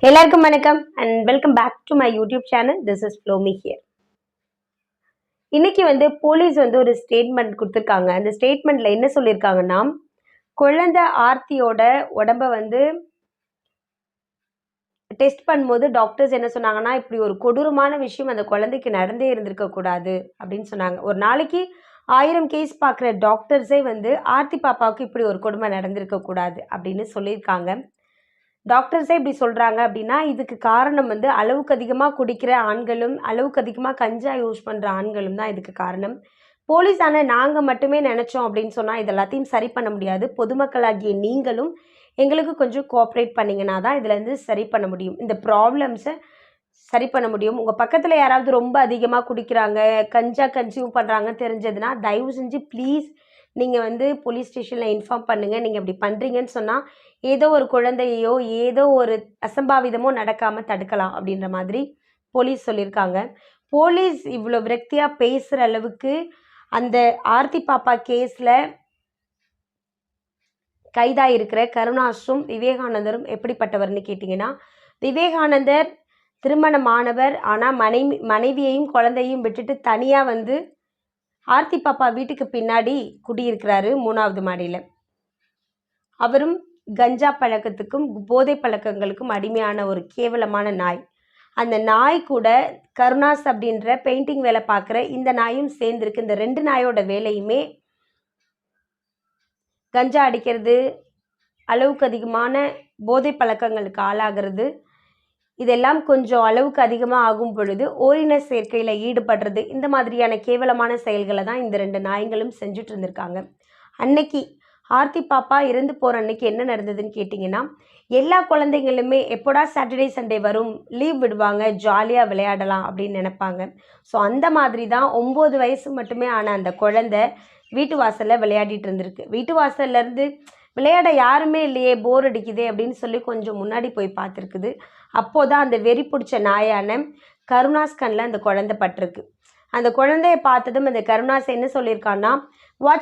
எல்லாருக்கும் வணக்கம் and welcome back to my YouTube channel. This is ஃப்ளோமி ஹியர். இன்னைக்கு போலீஸ் ஒரு ஸ்டேட்மெண்ட் கொடுத்துருக்காங்க. அந்த ஸ்டேட்மெண்ட்ல என்ன சொல்லியிருக்காங்கன்னா, குழந்தை ஆர்த்தியோட உடம்ப டெஸ்ட் பண்ணும்போது டாக்டர்ஸ் என்ன சொன்னாங்கன்னா, இப்படி ஒரு கொடூரமான விஷயம் அந்த குழந்தைக்கு நடந்தே இருந்திருக்க கூடாது அப்படின்னு சொன்னாங்க. ஒரு நாளைக்கு 1000 கேஸ் பார்க்குற டாக்டர்ஸே ஆர்த்தி பாப்பாவுக்கு இப்படி ஒரு கொடுமை நடந்திருக்க கூடாது அப்படின்னு சொல்லியிருக்காங்க. டாக்டர்ஸே இப்படி சொல்கிறாங்க அப்படின்னா, இதுக்கு காரணம் அளவுக்கு அதிகமாக குடிக்கிற ஆண்களும் அளவுக்கு அதிகமாக கஞ்சா யூஸ் பண்ணுற ஆண்களும் தான் இதுக்கு காரணம். போலீஸான நாங்கள் மட்டுமே நினச்சோம் அப்படின்னு சொன்னால் இது எல்லாத்தையும் சரி பண்ண முடியாது. பொதுமக்களாகிய நீங்களும் எங்களுக்கு கொஞ்சம் கோஆப்ரேட் பண்ணிங்கன்னா தான் இதுலேருந்து சரி பண்ண முடியும். இந்த ப்ராப்ளம்ஸை சரி பண்ண முடியும். உங்கள் பக்கத்தில் யாராவது ரொம்ப அதிகமாக குடிக்கிறாங்க, கஞ்சா கன்சியூம் பண்ணுறாங்கன்னு தெரிஞ்சதுன்னா தயவு செஞ்சு ப்ளீஸ் நீங்கள் போலீஸ் ஸ்டேஷனில் இன்ஃபார்ம் பண்ணுங்கள். நீங்கள் அப்படி பண்ணுறீங்கன்னு சொன்னால் ஏதோ ஒரு குழந்தையோ ஏதோ ஒரு அசம்பாவிதமோ நடக்காமல் தடுக்கலாம் அப்படின்ற மாதிரி போலீஸ் சொல்லியிருக்காங்க. போலீஸ் இவ்வளோ விரக்தியாக பேசுகிற அளவுக்கு அந்த ஆர்த்தி பாப்பா கேஸில் கைதாக இருக்கிற கருணாஸும் விவேகானந்தரும் எப்படிப்பட்டவர்னு கேட்டிங்கன்னா, விவேகானந்தர் திருமணமானவர், ஆனால் மனைவியையும் குழந்தையும் விட்டுட்டு தனியாக ஆர்த்தி பாப்பா வீட்டுக்கு பின்னாடி குடியிருக்கிறாரு 3வது மாடியில். அவரும் கஞ்சா பழக்கத்துக்கும் போதை பழக்கங்களுக்கும் அடிமையான ஒரு கேவலமான நாய். அந்த நாய் கூட கருணாஸ் அப்படின்ற பெயிண்டிங் வேலை பார்க்குற இந்த நாயும் சேர்ந்துருக்கு. இந்த 2 நாயோட வேலையுமே கஞ்சா அடிக்கிறது, அளவுக்கு அதிகமான போதை பழக்கங்களுக்கு ஆளாகிறது, இதெல்லாம் கொஞ்சம் அளவுக்கு அதிகமாக ஆகும் பொழுது ஓரின சேர்க்கையில் ஈடுபடுறது, இந்த மாதிரியான கேவலமான செயல்களை தான் இந்த 2 நாய்களும் செஞ்சுட்டு இருந்திருக்காங்க. அன்னைக்கு ஆர்த்தி பாப்பா இறந்து போகிற அன்னைக்கு என்ன நடந்ததுன்னு கேட்டிங்கன்னா, எல்லா குழந்தைங்களுமே எப்போடா சாட்டர்டே சண்டே வரும், லீவ் விடுவாங்க, ஜாலியாக விளையாடலாம் அப்படின்னு நினைப்பாங்க. ஸோ அந்த மாதிரி தான் 9 வயசு மட்டுமே ஆன அந்த குழந்தை வீட்டு வாசலில் விளையாடிட்டு இருந்திருக்கு. வீட்டு வாசல்லேருந்து விளையாட யாருமே இல்லையே, போர் அடிக்குதே அப்படின்னு சொல்லி கொஞ்சம் முன்னாடி போய் பார்த்துருக்குது. அப்போது தான் அந்த வெறி பிடிச்ச நாயான கருணாஸ் கண்ணில் அந்த குழந்தை பட்டிருக்கு. அந்த குழந்தைய பார்த்ததும் அந்த கருணாஸ் என்ன சொல்லியிருக்கான்னா,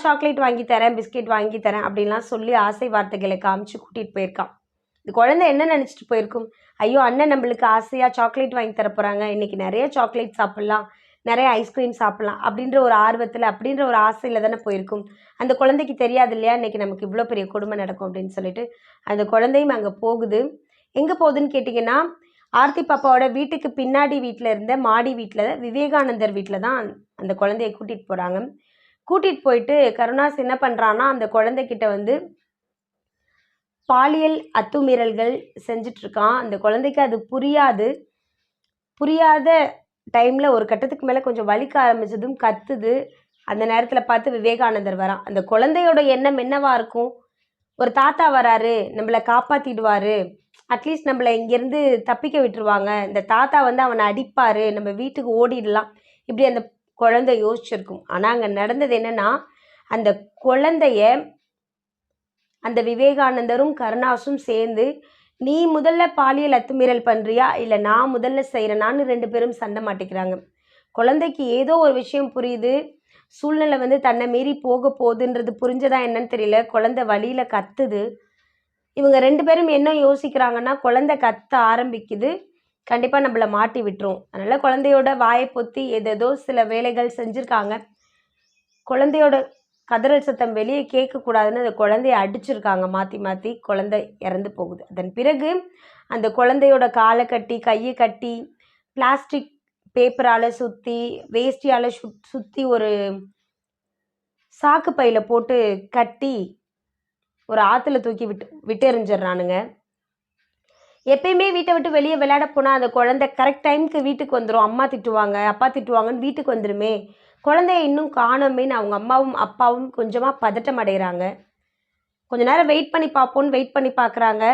சாக்லேட் வாங்கி தரேன், பிஸ்கெட் வாங்கி தரேன் அப்படின்லாம் சொல்லி ஆசை வார்த்தைகளை காமிச்சு கூட்டிகிட்டு போயிருக்கான். இந்த குழந்தை என்ன நினச்சிட்டு போயிருக்கும், ஐயோ அண்ணன் நம்மளுக்கு ஆசையாக சாக்லேட் வாங்கி தர போகிறாங்க, இன்றைக்கி நிறைய சாக்லேட் சாப்பிட்லாம், நிறைய ஐஸ்கிரீம் சாப்பிட்லாம் அப்படின்ற ஒரு ஆர்வத்தில் அப்படின்ற ஒரு ஆசையில் தானே போயிருக்கும். அந்த குழந்தைக்கு தெரியாது இல்லையா, இன்றைக்கி நமக்கு இவ்வளோ பெரிய கொடுமை நடக்கும் அப்படின்னு சொல்லிட்டு அந்த குழந்தையும் அங்கே போகுது. எங்கே போகுதுன்னு கேட்டிங்கன்னா, ஆர்த்தி பாப்பாவோட வீட்டுக்கு பின்னாடி வீட்டில் இருந்த மாடி வீட்டில் விவேகானந்தர் வீட்டில் தான் அந்த குழந்தைய கூட்டிகிட்டு போகிறாங்க. கூட்டிகிட்டு போயிட்டு கருணாஸ் என்ன பண்ணுறான்னா, அந்த குழந்தைகிட்ட பாலியல் அத்துமீறல்கள் செஞ்சிட்ருக்கான். அந்த குழந்தைக்கு அது புரியாத டைமில் ஒரு கட்டத்துக்கு மேலே கொஞ்சம் வலிக்க ஆரம்பிச்சதும் கத்துது. அந்த நேரத்தில் பார்த்து விவேகானந்தர் வரான். அந்த குழந்தையோட எண்ணம் என்னவா இருக்கும், ஒரு தாத்தா வராரு, நம்மளை காப்பாற்றிடுவார், அட்லீஸ்ட் நம்மளை இங்கேருந்து தப்பிக்க விட்டுருவாங்க, இந்த தாத்தா அவனை அடிப்பார், நம்ம வீட்டுக்கு ஓடிடலாம், இப்படி அந்த குழந்தை யோசிச்சிருக்கும். ஆனால் அங்கே நடந்தது என்னென்னா, அந்த குழந்தைய அந்த விவேகானந்தரும் கருணாஸும் சேர்ந்து, நீ முதல்ல பாலியல் அத்துமீறல் பண்ணுறியா இல்லை நான் முதல்ல செய்கிறேனான்னு 2 பேரும் சண்டை மாட்டிக்கிறாங்க. குழந்தைக்கு ஏதோ ஒரு விஷயம் புரியுது, சூழ்நிலை தன்னை மீறி போக போகுதுன்றது புரிஞ்சதா என்னன்னு தெரியல. குழந்தை வழியில் கத்துது. இவங்க 2 பேரும் என்ன யோசிக்கிறாங்கன்னா, குழந்தை கத்த ஆரம்பிக்குது, கண்டிப்பாக நம்மளை மாட்டி விட்டுரும். அதனால் குழந்தையோட வாயை பொத்தி ஏதேதோ சில வேலைகள் செஞ்சுருக்காங்க. குழந்தையோட கதறல் சத்தம் வெளியே கேட்கக்கூடாதுன்னு அந்த குழந்தைய அடிச்சிருக்காங்க மாற்றி மாற்றி. குழந்தை இறந்து போகுது. அதன் பிறகு அந்த குழந்தையோட காலை கட்டி கையை கட்டி பிளாஸ்டிக் பேப்பரால் சுற்றி வேஷ்டியால் சுற்றி ஒரு சாக்கு பையில் போட்டு கட்டி ஒரு ஆற்றுல தூக்கி விட்டு எறிஞ்சிட்றானுங்க. எப்பயுமே வீட்டை விட்டு வெளியே விளையாட போனால் அந்த குழந்தை கரெக்ட் டைமுக்கு வீட்டுக்கு வந்துடும். அம்மா திட்டுவாங்க, அப்பா திட்டுவாங்கன்னு வீட்டுக்கு வந்துடுமே, குழந்தைய இன்னும் காணோமேன்னு அவங்க அம்மாவும் அப்பாவும் கொஞ்சமாக பதட்டம் அடைகிறாங்க. கொஞ்ச நேரம் வெயிட் பண்ணி பார்ப்போன்னு வெயிட் பண்ணி பார்க்குறாங்க,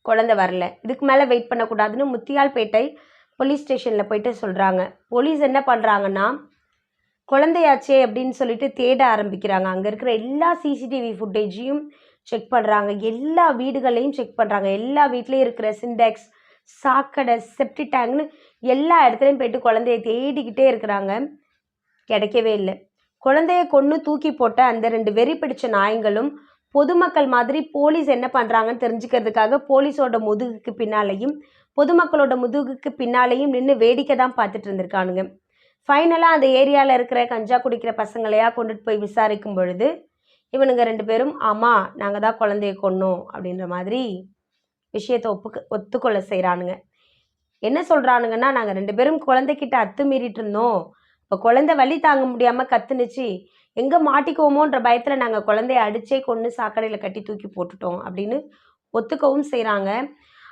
குழந்தை வரல. இதுக்கு மேலே வெயிட் பண்ணக்கூடாதுன்னு முத்தியால்பேட்டை போலீஸ் ஸ்டேஷனில் போயிட்டு சொல்கிறாங்க. போலீஸ் என்ன பண்ணுறாங்கன்னா, குழந்தையாச்சே அப்படின்னு சொல்லிட்டு தேட ஆரம்பிக்கிறாங்க. அங்கே இருக்கிற எல்லா சிசிடிவி ஃபுட்டேஜையும் செக் பண்ணுறாங்க, எல்லா வீடுகளையும் செக் பண்ணுறாங்க, எல்லா வீட்லேயும் இருக்கிற சிண்டெக்ஸ், சாக்கடை, செப்டி டேங்க்னு எல்லா இடத்துலையும் போய்ட்டு குழந்தைய தேடிக்கிட்டே இருக்கிறாங்க. கிடைக்கவே இல்லை. குழந்தைய கொன்று தூக்கி போட்ட அந்த 2 வெறி பிடிச்ச நாய்களும் பொதுமக்கள் மாதிரி போலீஸ் என்ன பண்ணுறாங்கன்னு தெரிஞ்சுக்கிறதுக்காக போலீஸோட முதுகுக்கு பின்னாலேயும் பொதுமக்களோட முதுகுக்கு பின்னாலேயும் நின்று வேடிக்கை தான் பார்த்துட்டு இருந்திருக்கானுங்க. ஃபைனலாக அந்த ஏரியாவில் இருக்கிற கஞ்சா குடிக்கிற பசங்களையா கொண்டுட்டு போய் விசாரிக்கும் பொழுது இவனுங்க 2 பேரும் ஆமாம் நாங்கள் தான் குழந்தைய கொன்னோம் அப்படின்ற மாதிரி விஷயத்தை ஒத்துக்கொள்ள செய்கிறானுங்க. என்ன சொல்கிறானுங்கன்னா, நாங்கள் 2 பேரும் குழந்தைக்கிட்ட அத்துமீறிட்டு இருந்தோம், இப்போ குழந்தை வலி தாங்க முடியாமல் கத்துனுச்சு, எங்கே மாட்டிக்குவோமோன்ற பயத்தில் நாங்கள் குழந்தைய அடிச்சே கொன்று சாக்கடையில் கட்டி தூக்கி போட்டுட்டோம் அப்படின்னு ஒத்துக்கவும் செய்கிறாங்க.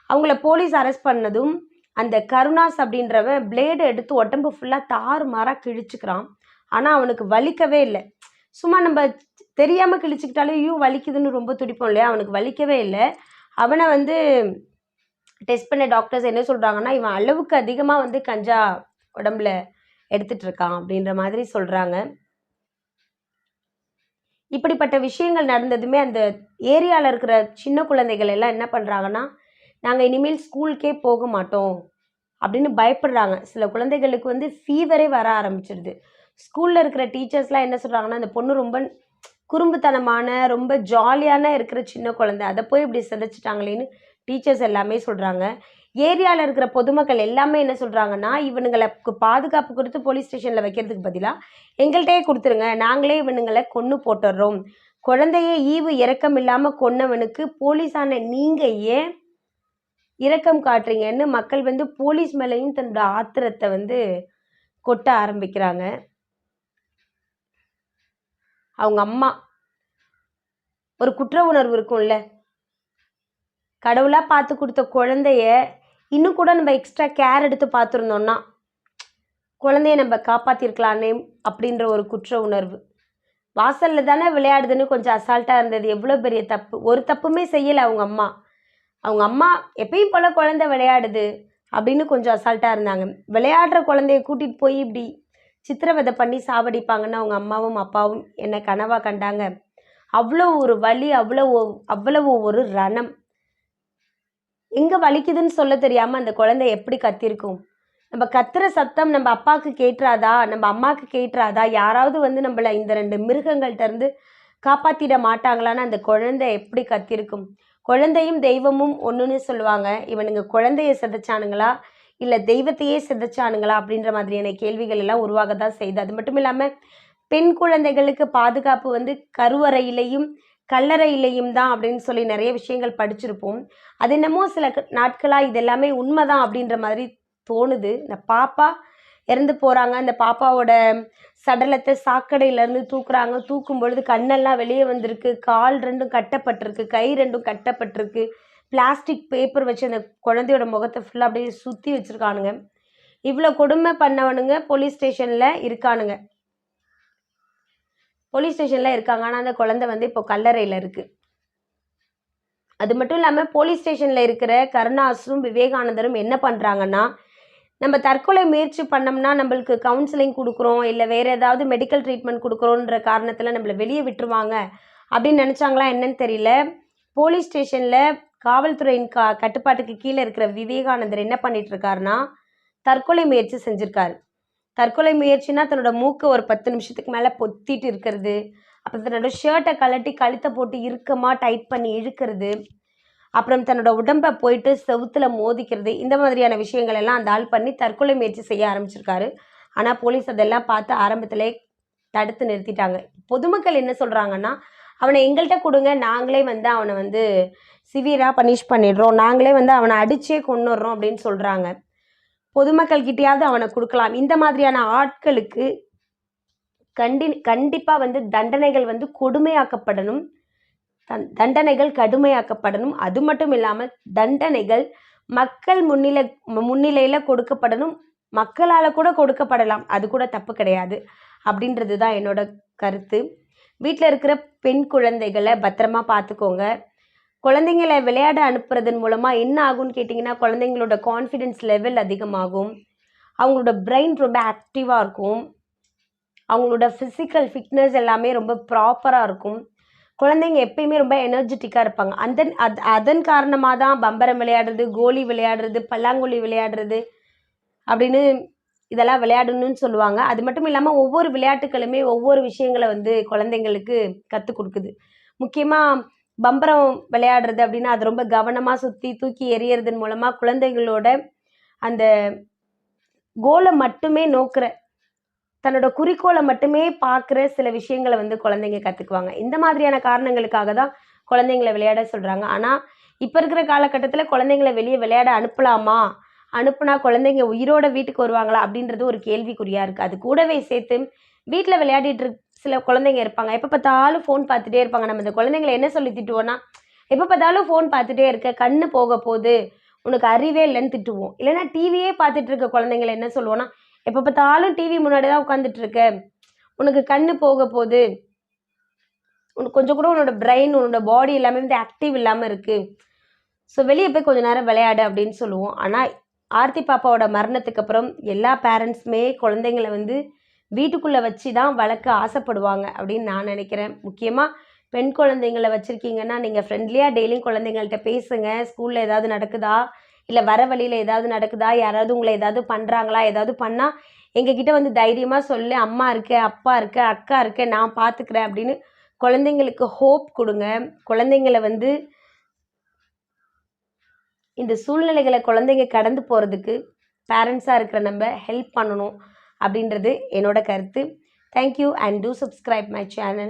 அவங்கள போலீஸ் அரெஸ்ட் பண்ணதும் அந்த கருணாஸ் அப்படின்றவன் பிளேடை எடுத்து உடம்பு ஃபுல்லாக தாறுமாறாக கிழிச்சுக்கிறான். ஆனால் அவனுக்கு வலிக்கவே இல்லை. சும்மா நம்ம தெரியாமல் கிழிச்சிக்கிட்டாலே ஐயோ வலிக்குதுன்னு ரொம்ப துடிப்போம் இல்லையா, அவனுக்கு வலிக்கவே இல்லை. அவனை வந்து டெஸ்ட் பண்ண டாக்டர்ஸ் என்ன சொல்கிறாங்கன்னா, இவன் அளவுக்கு அதிகமாக வந்து கஞ்சா உடம்புல எடுத்துகிட்டு இருக்கான் அப்படின்ற மாதிரி சொல்கிறாங்க. இப்படிப்பட்ட விஷயங்கள் நடந்ததுமே அந்த ஏரியாவில் இருக்கிற சின்ன குழந்தைகள் எல்லாம் என்ன பண்ணுறாங்கன்னா, நாங்கள் இனிமேல் ஸ்கூலுக்கே போக மாட்டோம் அப்படின்னு பயப்படுறாங்க. சில குழந்தைகளுக்கு வந்து ஃபீவரே வர ஆரம்பிச்சிடுது. ஸ்கூலில் இருக்கிற டீச்சர்ஸ்லாம் என்ன சொல்கிறாங்கன்னா, அந்த பொண்ணு ரொம்ப குறும்புத்தனமான ரொம்ப ஜாலியான இருக்கிற சின்ன குழந்தை, அதை போய் இப்படி சிதைச்சிட்டாங்களேன்னு டீச்சர்ஸ் எல்லாமே சொல்கிறாங்க. ஏரியாவில் இருக்கிற பொதுமக்கள் எல்லாமே என்ன சொல்கிறாங்கன்னா, இவனுங்களுக்கு பாதுகாப்பு கொடுத்து போலீஸ் ஸ்டேஷனில் வைக்கிறதுக்கு பதிலாக எங்கள்கிட்டயே கொடுத்துருங்க, நாங்களே இவனுங்களை கொன்று போட்டுடுறோம், குழந்தைய ஈவு இரக்கம் இல்லாமல் கொன்னவனுக்கு போலீஸான நீங்கள் ஏன் இரக்கம் காட்டுறீங்கன்னு மக்கள் வந்து போலீஸ் மேலேயும் தன்னோட ஆத்திரத்தை வந்து கொட்ட ஆரம்பிக்கிறாங்க. அவங்க அம்மா ஒரு குற்ற உணர்வு இருக்கும்ல, கடவுளாக பார்த்து கொடுத்த குழந்தைய இன்னும் கூட நம்ம எக்ஸ்ட்ரா கேர் எடுத்து பார்த்துருந்தோம்னா குழந்தைய நம்ம காப்பாற்றிருக்கலானே அப்படின்ற ஒரு குற்ற உணர்வு. வாசலில் தானே விளையாடுதுன்னு கொஞ்சம் அசால்ட்டாக இருந்தது, எவ்வளோ பெரிய தப்பு. ஒரு தப்புமே செய்யலை அவங்க அம்மா. அவங்க அம்மா எப்பயும் போல் குழந்தை விளையாடுது அப்படின்னு கொஞ்சம் அசால்ட்டாக இருந்தாங்க. விளையாடுற குழந்தைய கூட்டிகிட்டு போய் இப்படி சித்திரவதை பண்ணி சாவடிப்பாங்கன்னு அவங்க அம்மாவும் அப்பாவும் என்ன கனவாக கண்டாங்க. அவ்வளோ ஒரு வலி, அவ்வளவு ஒரு ரணம். எங்கே வலிக்குதுன்னு சொல்ல தெரியாமல் அந்த குழந்தை எப்படி கத்திருக்கும். நம்ம கத்துற சத்தம் நம்ம அப்பாவுக்கு கேட்டுறாதா, நம்ம அம்மாவுக்கு கேட்டுறாதா, யாராவது வந்து நம்மளை இந்த 2 மிருகங்கள்ட்ட இருந்து காப்பாற்றிட மாட்டாங்களான்னு அந்த குழந்தை எப்படி கத்திருக்கும். குழந்தையும் தெய்வமும் ஒன்றுன்னு சொல்லுவாங்க. இவனுங்க குழந்தைய சிதைச்சானுங்களா இல்லை தெய்வத்தையே சிதைச்சானுங்களா அப்படின்ற மாதிரியான கேள்விகள் எல்லாம் உருவாக தான் செய்யுது. அது மட்டும் இல்லாமல் பெண் குழந்தைகளுக்கு பாதுகாப்பு வந்து கருவறையிலையும் கல்லறையிலையும் தான் அப்படின்னு சொல்லி நிறைய விஷயங்கள் படிச்சிருப்போம். அது என்னமோ சில நாட்களாக இது எல்லாமே உண்மைதான் அப்படின்ற மாதிரி தோணுது. இந்த பாப்பா இறந்து போகிறாங்க, அந்த பாப்பாவோட சடலத்தை சாக்கடையிலேருந்து தூக்குறாங்க. தூக்கும் பொழுது கண்ணெல்லாம் வெளியே வந்திருக்கு, கால் 2ம் கட்டப்பட்டிருக்கு, கை 2ம் கட்டப்பட்டிருக்கு, பிளாஸ்டிக் பேப்பர் வச்சு அந்த குழந்தையோட முகத்தை ஃபுல்லாக அப்படியே சுற்றி வச்சுருக்கானுங்க. இவ்வளோ கொடுமை பண்ணவனுங்க போலீஸ் ஸ்டேஷனில் இருக்கானுங்க. போலீஸ் ஸ்டேஷனில் இருக்காங்க. ஆனால் அந்த குழந்தை வந்து இப்போ கல்லறையில் இருக்குது. அது மட்டும் இல்லாமல் போலீஸ் ஸ்டேஷனில் இருக்கிற கருணாஸும் விவேகானந்தரும் என்ன பண்ணுறாங்கன்னா, நம்ம தற்கொலை முயற்சி பண்ணோம்னா நம்மளுக்கு கவுன்சிலிங் கொடுக்குறோம் இல்லை வேறு ஏதாவது மெடிக்கல் ட்ரீட்மெண்ட் கொடுக்குறோன்ற காரணத்தில் நம்மளை வெளியே விட்டுருவாங்க அப்படின்னு நினச்சாங்களா என்னன்னு தெரியல. போலீஸ் ஸ்டேஷனில் காவல்துறையின் கட்டுப்பாட்டுக்கு கீழே இருக்கிற விவேகானந்தர் என்ன பண்ணிட்டு இருக்காருன்னா, தற்கொலை முயற்சி செஞ்சுருக்காரு. தற்கொலை முயற்சினா தன்னோட மூக்கை ஒரு 10 நிமிஷத்துக்கு மேலே பொத்திட்டு இருக்கிறது, அப்புறம் தன்னோட ஷர்ட்டை கழட்டி கழுத்தை போட்டு இறுக்கமாக டைட் பண்ணி இழுக்கிறது, அப்புறம் தன்னோட உடம்பை போயிட்டு செவுத்துல மோதிக்கிறது, இந்த மாதிரியான விஷயங்கள் எல்லாம் அந்த ஆள் பண்ணி தற்கொலை முயற்சி செய்ய ஆரம்பிச்சிருக்காரு. ஆனால் போலீஸ் அதெல்லாம் பார்த்து ஆரம்பத்திலே தடுத்து நிறுத்திட்டாங்க. பொதுமக்கள் என்ன சொல்கிறாங்கன்னா, அவனை எங்கள்கிட்ட கொடுங்க, நாங்களே வந்து அவனை வந்து சிவியராக பனிஷ் பண்ணிடுறோம், நாங்களே வந்து அவனை அடிச்சே கொன்னுடுறோம் அப்படின்னு சொல்கிறாங்க. பொதுமக்கள்கிட்டையாவது அவனை கொடுக்கலாம். இந்த மாதிரியான ஆட்களுக்கு கண்டிப்பாக வந்து தண்டனைகள் வந்து கொடுமையாக்கப்படணும், தண்டனைகள் கடுமையாக்கப்படணும். அது மட்டும் இல்லாமல் தண்டனைகள் மக்கள் முன்னிலையில் கொடுக்கப்படணும், மக்களால் கூட கொடுக்கப்படலாம், அது கூட தப்பு கிடையாது அப்படின்றது தான் என்னோட கருத்து. வீட்டில் இருக்கிற பெண் குழந்தைகளை பத்திரமா பார்த்துக்கோங்க. குழந்தைங்களை விளையாட அனுப்புறதன் மூலமாக என்ன ஆகும்னு கேட்டிங்கன்னா, குழந்தைங்களோட கான்ஃபிடென்ஸ் லெவல் அதிகமாகும், அவங்களோட பிரெயின் ரொம்ப ஆக்டிவாக இருக்கும், அவங்களோட ஃபிசிக்கல் ஃபிட்னஸ் எல்லாமே ரொம்ப ப்ராப்பராக இருக்கும். குழந்தைங்க எப்பயுமே ரொம்ப எனர்ஜெட்டிக்காக இருப்பாங்க. அதன் காரணமாக தான் பம்பரம் விளையாடுறது, கோலி விளையாடுறது, பல்லாங்குழி விளையாடுறது அப்படின்னு இதெல்லாம் விளையாடணும்னு சொல்லுவாங்க. அது மட்டும் இல்லாமல் ஒவ்வொரு விளையாட்டுக்களுமே ஒவ்வொரு விஷயங்களை வந்து குழந்தைங்களுக்கு கற்றுக் கொடுக்குது. முக்கியமாக பம்பரம் விளையாடுறது அப்படின்னா அது ரொம்ப கவனமாக சுற்றி தூக்கி எறியறதன் மூலமாக குழந்தைகளோட அந்த கோலை மட்டுமே நோக்கிற தன்னோட குறிக்கோளை மட்டுமே பார்க்குற சில விஷயங்களை வந்து குழந்தைங்க கற்றுக்குவாங்க. இந்த மாதிரியான காரணங்களுக்காக தான் குழந்தைங்கள விளையாட சொல்கிறாங்க. ஆனால் இப்போ இருக்கிற காலகட்டத்தில் குழந்தைங்கள வெளியே விளையாட அனுப்பலாமா, அனுப்புனா குழந்தைங்க உயிரோட வீட்டுக்கு வருவாங்களா அப்படின்றது ஒரு கேள்விக்குறியாக இருக்குது. அது கூடவே சேர்த்து வீட்டில் விளையாடிட்டு சில குழந்தைங்க இருப்பாங்க. எப்போ பார்த்தாலும் ஃபோன் பார்த்துட்டே இருப்பாங்க. நம்ம இந்த குழந்தைங்கள என்ன சொல்லி திட்டுவோன்னா, எப்போ பார்த்தாலும் ஃபோன் பார்த்துட்டே இருக்க, கண்ணு போக போகுது, உனக்கு அறிவே இல்லைன்னு திட்டுவோம். இல்லைன்னா டிவியே பார்த்துட்டு இருக்க குழந்தைங்கள என்ன சொல்லுவோன்னா, எப்போ பார்த்தாலும் டிவி முன்னாடி தான் உட்காந்துட்டு இருக்க, உனக்கு கண்ணு போக போகுது, உனக்கு கொஞ்சம் கூட உன்னோட பிரெயின் உன்னோட பாடி எல்லாமே வந்து ஆக்டிவ் இல்லாமல் இருக்குது, ஸோ வெளியே போய் கொஞ்சம் நேரம் விளையாடு அப்படின்னு சொல்லுவோம். ஆனால் ஆர்த்தி பாப்பாவோட மரணத்துக்கு அப்புறம் எல்லா பேரண்ட்ஸுமே குழந்தைங்கள வந்து வீட்டுக்குள்ளே வச்சு தான் வளர்க்க ஆசைப்படுவாங்க அப்படின்னு நான் நினைக்கிறேன். முக்கியமாக பெண் குழந்தைங்கள வச்சுருக்கீங்கன்னா நீங்கள் ஃப்ரெண்ட்லியாக டெய்லியும் குழந்தைங்கள்ட்ட பேசுங்க. ஸ்கூலில் ஏதாவது நடக்குதா, இல்லை வர வழியில் ஏதாவது நடக்குதா, யாராவது உங்களை ஏதாவது பண்ணுறாங்களா, ஏதாவது பண்ணால் எங்ககிட்ட வந்து தைரியமாக சொல்லு, அம்மா இருக்கேன், அப்பா இருக்கேன், அக்கா இருக்கேன், நான் பார்த்துக்கிறேன் அப்படின்னு குழந்தைங்களுக்கு ஹோப் கொடுங்க. குழந்தைங்கள வந்து இந்த சூழ்நிலைகளை குழந்தைங்க கடந்து போகிறதுக்கு பேரண்ட்ஸாக இருக்கிற நம்ம ஹெல்ப் பண்ணணும் அப்படின்றது என்னோட கருத்து. Thank you and two subscribe my channel.